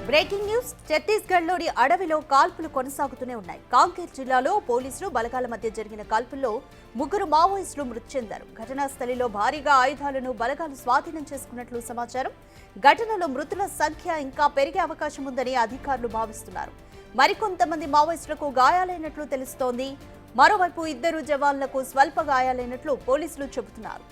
Breaking news ఛత్తీస్గఢ్లోని అడవిలో కాల్పులు కొనసాగుతూనే ఉన్నాయి. కాంకేర్ జిల్లాలో పోలీసులు బలగాల మధ్య జరిగిన కాల్పుల్లో ముగ్గురు మావోయిస్టులు మృతి చెందారు. ఘటనా స్థలిలో భారీగా ఆయుధాలను బలగాలు స్వాధీనం చేసుకున్నట్లు సమాచారం. ఘటనలో మృతుల సంఖ్య ఇంకా పెరిగే అవకాశం ఉందని అధికారులు భావిస్తున్నారు. మరికొంతమంది మావోయిస్టులకు గాయాలైనట్లు తెలుస్తోంది. మరోవైపు ఇద్దరు జవాన్లకు స్వల్ప గాయాలైనట్లు పోలీసులు చెబుతున్నారు.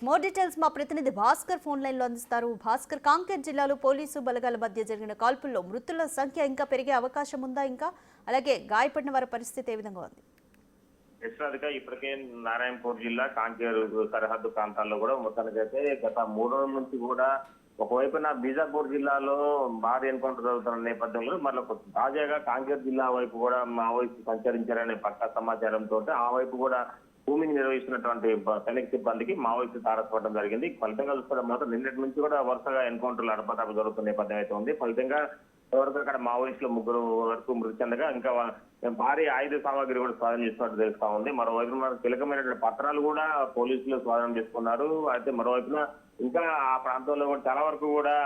మోర్ డీటెయిల్స్ మా ప్రతినిధి భాస్కర్ ఫోన్ లైన్ లో అందిస్తారు. భాస్కర్, కాంకేర్ జిల్లాలో పోలీసు బలగాల మధ్య జరిగిన కాల్పుల్లో మృతుల సంఖ్య ఇంకా పెరిగే అవకాశం ఉందా? ఇంకా అలాగే గాయపడిన వారి పరిస్థితి ఏ విధంగా ఉంది? యశ్రాధిక ఇప్పటికే నారాయణపూర్ జిల్లా కాంకేరు సరిహద్దు ప్రాంతాల్లో కూడా మొత్తానికైతే గత 3 రోజుల నుంచి కూడా ఒకవైపున బీజాపూర్ జిల్లాలో భారీ ఎన్కౌంటర్ జరుగుతున్న నేపథ్యంలో మళ్ళీ తాజాగా కాంకేర్ జిల్లా వైపు కూడా మావోయిస్టు సంచరించారనే పక్కా సమాచారంతో ఆ వైపు కూడా భూమిని నిర్వహిస్తున్నటువంటి సైనిక సిబ్బందికి మావోయిస్టు తారసపడడం జరిగింది. ఫలితంగా చూసుకోవడం మాత్రం నిన్నటి నుంచి కూడా వరుసగా ఎన్కౌంటర్లు అడపదాపు జరుగుతున్న నేపథ్యం అయితే ఉంది. ఫలితంగా వరకు అక్కడ మావోయిస్టులు 3 వరకు మృతి చెందగా ఇంకా భారీ ఆయుధ సామాగ్రి కూడా స్వాధీనం చేస్తున్నట్టు తెలుస్తా ఉంది. మరోవైపున కీలకమైనటువంటి పత్రాలు కూడా పోలీసులు స్వాధీనం చేసుకున్నారు. అయితే మరోవైపున ఇంకా ఆ ప్రాంతంలో కూడా చాలా వరకు కూడా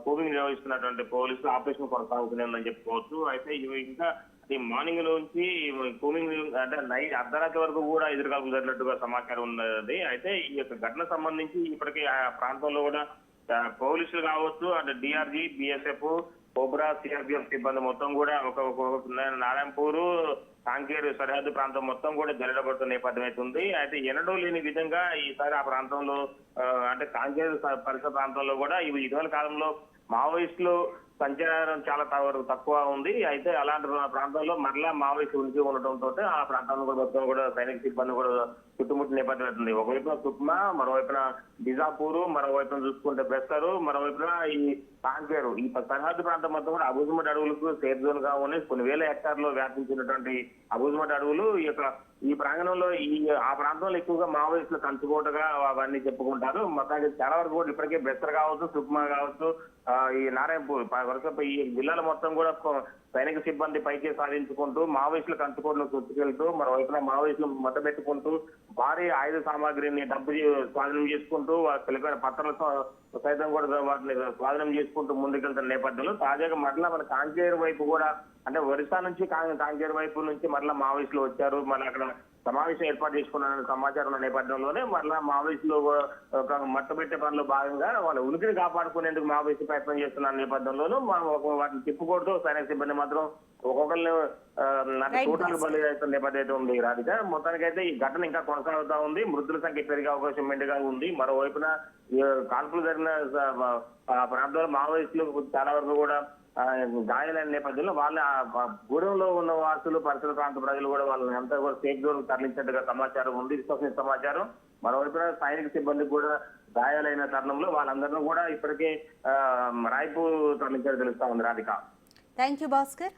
కూబింగ్ నిర్వహిస్తున్నటువంటి పోలీసులు ఆపరేషన్ కొనసాగుతూనే ఉందని చెప్పుకోవచ్చు. అయితే ఇవి ఇంకా మార్నింగ్ నుంచి కూమింగ్ అంటే నైట్ అర్ధరాత్రి వరకు కూడా ఎదురుకాల్పులు జరిగినట్టుగా సమాచారం ఉన్నది. అయితే ఈ యొక్క ఘటన సంబంధించి ఇప్పటికీ ఆ ప్రాంతంలో కూడా పోలీసులు కావచ్చు, అంటే డిఆర్జీ, బిఎస్ఎఫ్, కోబ్రా, సిఆర్పిఎఫ్ సిబ్బంది మొత్తం కూడా నారాయణపూర్ కాంకేరు సరిహద్దు ప్రాంతం మొత్తం కూడా జల్లెడబడుతున్న నేపథ్యం అవుతుంది. అయితే ఎన్నడూ లేని విధంగా ఈసారి ఆ ప్రాంతంలో అంటే కాంకేరు పరిసర ప్రాంతంలో కూడా ఇటీవల కాలంలో మావోయిస్టులు సంచారం చాలా తక్కువ ఉంది. అయితే అలాంటి ప్రాంతాల్లో మరలా మావోయిస్టు ఉనికి ఉండటంతో ఆ ప్రాంతాల్లో కూడా మొత్తం కూడా సైనిక సిబ్బంది కూడా చుట్టుముట్టిన నేపథ్యం అవుతుంది. ఒకవైపున సుక్మా, మరోవైపున బిజాపూర్, మరోవైపున చూసుకుంటే బెస్తరు, మరోవైపున ఈ కాంకేరు ఈ సరిహద్దు ప్రాంతం మొత్తం కూడా అబూజ్మట్ అడవులకు సేఫ్ జోన్ గా ఉన్నాయి. కొన్ని వేల హెక్టార్లో వ్యాపించినటువంటి అబూజ్మట్ అడవులు ఈ ప్రాంగణంలో ఆ ప్రాంతంలో ఎక్కువగా మావోయిస్టులు కంచుకోటగా అవన్నీ చెప్పుకుంటారు. మొత్తానికి చాలా వరకు కూడా ఇప్పటికే బెస్తర్ కావచ్చు, సుక్మా కావచ్చు, ఈ నారాయణపూర్ వరుస ఈ జిల్లాల మొత్తం కూడా సైనిక సిబ్బంది పైకి సాధించుకుంటూ మావోయిస్టులు కంచుకోటను చుట్టుకెళ్తూ మరోవైపున మావోయిస్టులు మద్దపెట్టుకుంటూ భారీ ఆయుధ సామాగ్రిని డబ్బు స్వాధీనం చేసుకుంటూ తెలిపైన పత్రాలు సైతం కూడా వాటిని స్వాధీనం చేసుకుంటూ ముందుకెళ్తున్న నేపథ్యంలో తాజాగా మరలా మన కాంకేరు వైపు కూడా అంటే ఒరిస్సా నుంచి కాంకేరు వైపు నుంచి మరలా మావోయిస్టులు వచ్చారు. మళ్ళీ అక్కడ సమావేశం ఏర్పాటు చేసుకున్న సమాచారం ఉన్న నేపథ్యంలోనే మరలా మావోయిస్టులు మట్టబెట్టే పనిలో భాగంగా వాళ్ళ ఉనికిని కాపాడుకునేందుకు మావోయిస్టు ప్రయత్నం చేస్తున్న నేపథ్యంలోనూ వాటిని తిప్పుకూడదు. సైనిక సిబ్బంది మాత్రం ఒక్కొక్కరిని చూడటానికి బలి అవుతున్న నేపథ్యం అయితే ఉంది. రాధిక, మొత్తానికైతే ఈ ఘటన ఇంకా కొనసాగుతా ఉంది. మృతుల సంఖ్య పెరిగే అవకాశం మెండుగా ఉంది. మరోవైపున కాల్పులు జరిగిన ప్రాంతంలో మావోయిస్టులు చాలా వరకు కూడా గాయాలైన నేపథ్యంలో వాళ్ళ గూడెంలో ఉన్న వాసులు, పరిసర ప్రాంత ప్రజలు కూడా వాళ్ళని అంతా కూడా సేఫ్ జోన్ తరలించినట్టుగా సమాచారం ఉంది, విశ్వసనీయ సమాచారం. మరోవైపున సైనిక సిబ్బంది కూడా గాయాలైన తరుణంలో వాళ్ళందరినీ కూడా ఇప్పటికే రాయ్పూర్ తరలించారు తెలుస్తా ఉంది. Radhika, thank you Bhaskar.